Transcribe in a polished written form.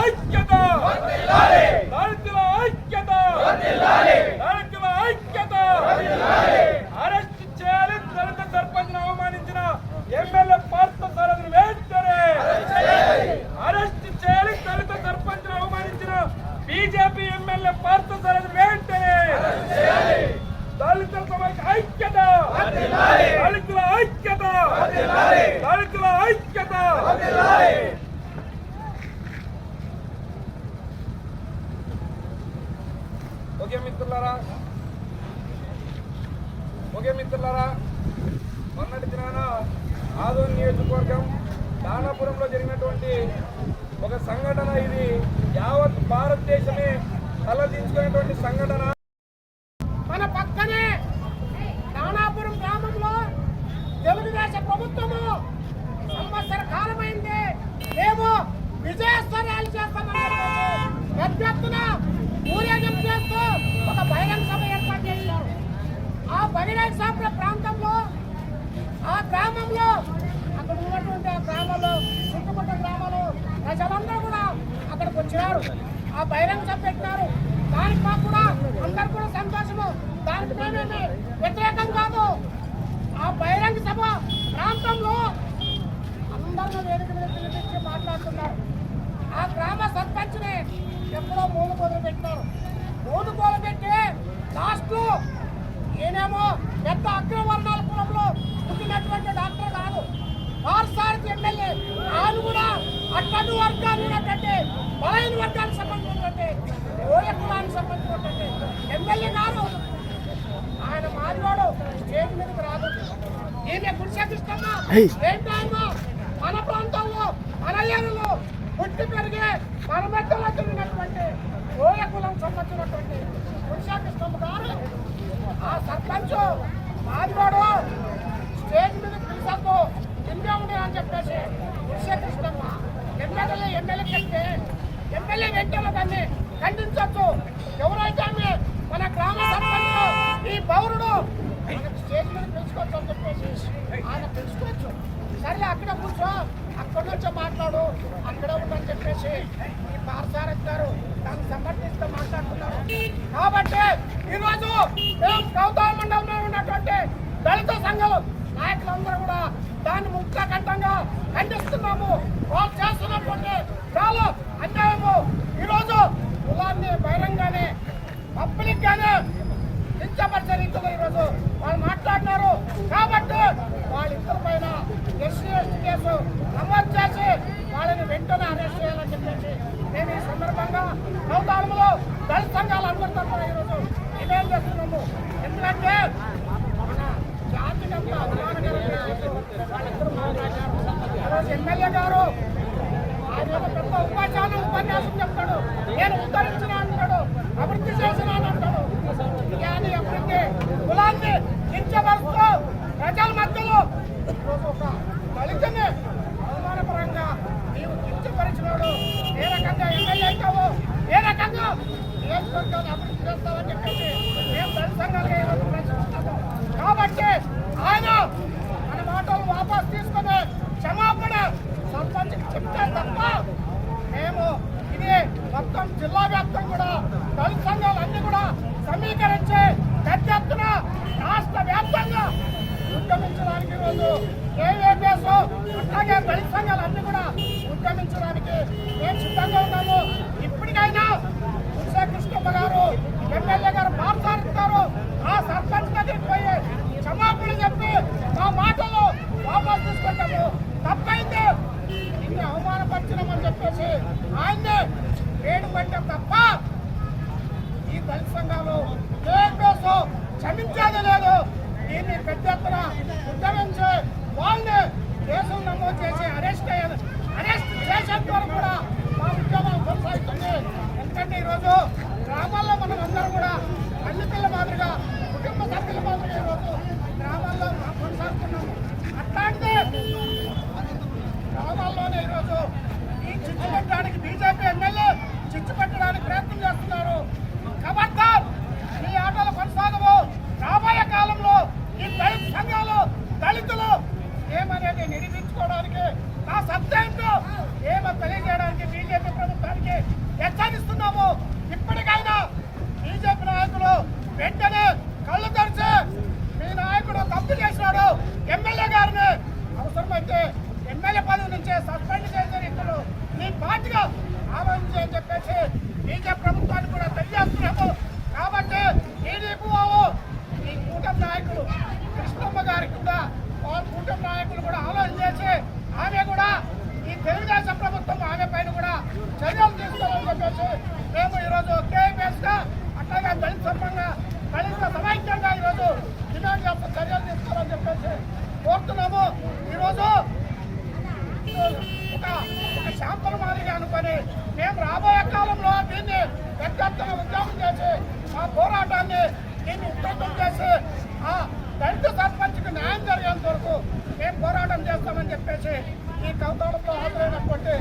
ఐక్యత దళితుల ఐక్యత దళితుల ఐక్యత అరెస్ట్ చేయాలి. దళిత సర్పంచ్ అవమానించిన ఎమ్మెల్యే పార్థసారథిని వెంటనే అరెస్ట్ చేయాలి. దళిత సర్పంచ్ అవమానించిన బీజేపీ ఎమ్మెల్యే పార్థసారథిని వెంటనే దళిత సభకి ఐక్యత దళితుల ఐక్యత దళితుల ఐక్యత. ఓకే మిత్రులారా, మొన్నటి దినాన ఆదోని నియోజకవర్గం దానాపురంలో జరిగినటువంటి ఒక సంఘటన, ఇది యావత్ భారతదేశమే తలదించుకునేటువంటి సంఘటన. మన పక్కనే దానాపురం గ్రామంలో తెలుగుదేశ ప్రభుత్వము సంవత్సర కాలమైంది, మేము విజయోత్సవాలు చేస్తామని పెద్ద ఎత్తున ఊరేగింపు చేస్తూ ఒక బహిరంగ సభ ఏర్పాటు చేశారు. ఆ బహిరంగ సభ ప్రాంతంలో ఆ గ్రామంలో అక్కడ ఉన్నటువంటి ఆ గ్రామంలో చుట్టుపక్కల గ్రామాలు ప్రజలందరూ కూడా అక్కడికి వచ్చారు. ఆ బహిరంగ సభ పెట్టినారు. దానికి మాకు కూడా అందరు కూడా సంతోషము, దానికి మేమేమి వ్యతిరేకం కాదు. ఆ బహిరంగ సభ ప్రాంతంలో అందరూ వేదిక మీద పిలిపించి మాట్లాడుతున్నారు. ఆ గ్రామ సర్పంచ్ని ఎప్పుడో మూడు కోలు పెట్టినారు. మూడు కోలు పెట్టి లాస్ట్లో ఈయనేమో పెద్ద అగ్రవర్ణాల కులంలో పుట్టినటువంటి డాక్టర్ కాదు, పార్థసారథి ఎమ్మెల్యే. ఆయన కూడా అట్టడు వర్గాలు ఉన్నటువంటి బలైన వర్గానికి సంబంధించినటువంటి ఓయ కులానికి సంబంధించినటువంటి ఎమ్మెల్యే కాదు. ఆయన మారివాడు స్టేజ్ మీదకి రాదు. ఈమె కృష్ణ ఏంటో మన ప్రాంతంలో మన ఏరియాలో పుట్టి పెరిగి మన మధ్యలో తిరిగినటువంటి ఓయ కులం సంబంధించినటువంటి కృష్ణ గారు ఆ సర్పంచ్ మాదివాడు స్టేజ్ మీద పిలిచాకు ఇండియా ఉండే అని చెప్పేసి కృష్ణమ్మ ఎమ్మెల్యే చెప్తే ఎమ్మెల్యే వెంటనే దాన్ని ఖండించవచ్చు. ఎవరైతే మన గ్రామ సర్పంచ్ ఈ పౌరుడు స్టేజ్ మీద పిలుచుకోవచ్చు అని చెప్పేసి ఆయన పిలుచుకోవచ్చు. సరే అక్కడ కూర్చో, అక్కడి నుంచో మాట్లాడు, అక్కడే ఉండని చెప్పేసి ఈ పార్థసారథి గారు దాన్ని సమర్థిస్తూ మాట్లాడుతున్నారు. కాబట్టి ఈరోజు మేము కౌతాల మండలంలో ఉన్నటువంటి దళిత సంఘాల నాయకులందరూ కూడా దాన్ని ముక్తకంఠంగా ఖండిస్తున్నాము. వాళ్ళు చేస్తున్నటువంటి చాలా అన్యాయము. ఈరోజు కులాన్ని బహిరంగానే పబ్లిక్ గానే కించపరిచే రీతిలో ఈరోజు వాళ్ళు మాట్లాడినారు. కాబట్టి వాళ్ళిద్దరి పైన ఎస్సీ కేసు నమోదు చేసి వాళ్ళని వెంటనే అరెస్ట్ చేయాలని చెప్పేసి మేము ఈ సందర్భంగా కౌతాళంలో దళిత సంఘాలు అందరితో ఈరోజు డిమాండ్ చేస్తున్నాము. ఎందుకంటే మన జాతికి అంత అభిమానకరంగా వాళ్ళిద్దరు మాట్లాడారు. ఈరోజు ఎమ్మెల్యే గారు ఆయన పెద్ద ఉపన్యాసం చెప్తాడు, నేను ఉద్ధరించిన అంటాడు, అభివృద్ధి చేసిన అంటాడు. కానీ అభివృద్ధి కులాన్ని కించపరుస్తూ ప్రజల మధ్యలో ఒక దళితుని అవమానపరంగా నీవు కించపరిచినాడు. ఏ రకంగా ఎమ్మెల్యే అవుతావు, ఏ రకంగా నియోజకవర్గాన్ని అభివృద్ధి చేస్తావని చెప్పేసి మేము దళిత సంఘాలుగా ఈరోజు ప్రశ్నిస్తాము. కాబట్టి ఆయన మన మాటలు వాపసు తీసుకుని క్షమాపణ సర్పంచ్కి చెప్తే తప్ప మేము ఇది మొత్తం జిల్లా వ్యాప్తం కూడా దళిత సంఘాలన్నీ కూడా సమీకరించి పెద్ద ఎత్తున రాష్ట్ర వ్యాప్తంగా ఉద్యమించడానికి ఈరోజు ఏఏపీఎస్ అట్లాగే దళిత సంఘాలన్నీ కూడా ఉద్యమించడానికి మేము సిద్ధంగా ఉన్నాము. ఇప్పటికైనా కృష్ణమ్మ గారు ఎమ్మెల్యే గారు పార్థసారథి గారు ఆ సర్పంచ్ దగ్గరికి పోయి క్షమాపణ చెప్పి మా మాటలు వాపసు తీసుకుంటాము. తప్పైంది నిన్ను అవమానపరిచినామని చెప్పేసి ఆయన్ని వేడుకుంటే తప్ప ఈ దళిత సంఘాలు ఏపీఎస్ క్షమించేది లేదు. దీన్ని పెద్ద ఎత్తున ఉద్యమించి వాళ్ళని కేసులు నమోదు చేసి అరెస్ట్ చేసేంత వరకు కూడా మా ఉద్యమం కొనసాగుతుంది. ఎందుకంటే ఈరోజు గ్రామాల్లో మనం అందరం కూడా అన్నిపిల్ల మాదిరిగా కుటుంబ సభ్యుల మాదిరిగా ఈరోజు గ్రామాల్లో కొనసాగుతున్నాము. అట్లాంటిది గ్రామాల్లోనే ఈరోజు ఈ చిచ్చు పెట్టడానికి బీజేపీ ఎమ్మెల్యే చిచ్చు పెట్టడానికి ప్రయత్నం చేస్తున్నారు. ఖబర్దార్, ఈ ఆటలు కొనసాగవు. రాబోయే కాలంలో ఈ దళిత సంఘాలు దళితులు ఏమనేది నిరూపించుకోవడానికి నా సత్యంతో ఏమో తెలియదు. పూర్తిగా ఆలోచించి అని చెప్పేసి బీజేపీ ప్రభుత్వాన్ని కూడా తెలియజేస్తున్నాము. కాబట్టి టీడీపీ ఈ కూటమి నాయకులు కృష్ణమ్మ గారికి కూడా వాళ్ళ కూటమి నాయకులు కూడా ఆలోచన చేసి ఆమె కూడా ఈ తెలుగుదేశం ప్రభుత్వం ఆమె పైన కూడా చర్యలు తీసుకోవాలని చెప్పేసి మేము ఈరోజు కేఎంఎస్ గా అట్లాగే దళిత సంఘంగా దళిత సమైక్యంగా ఈరోజు డిమాండ్ చేస్తున్న చర్యలు తీసుకోవాలని చెప్పేసి కోరుతున్నాము. ఈరోజు ఒక శాంపుల్ మాదిరిగా అనుకొని మేము రాబోయే కాలంలో దీన్ని వ్యక్తిగతంగా ఉద్యోగం చేసి మా పోరాటాన్ని దీన్ని ఉధృతం చేసి ఆ దళిత సర్పంచ్కి న్యాయం జరిగేంత వరకు మేము పోరాటం చేస్తామని చెప్పేసి ఈ కౌతాళంలో హాజరైనటువంటి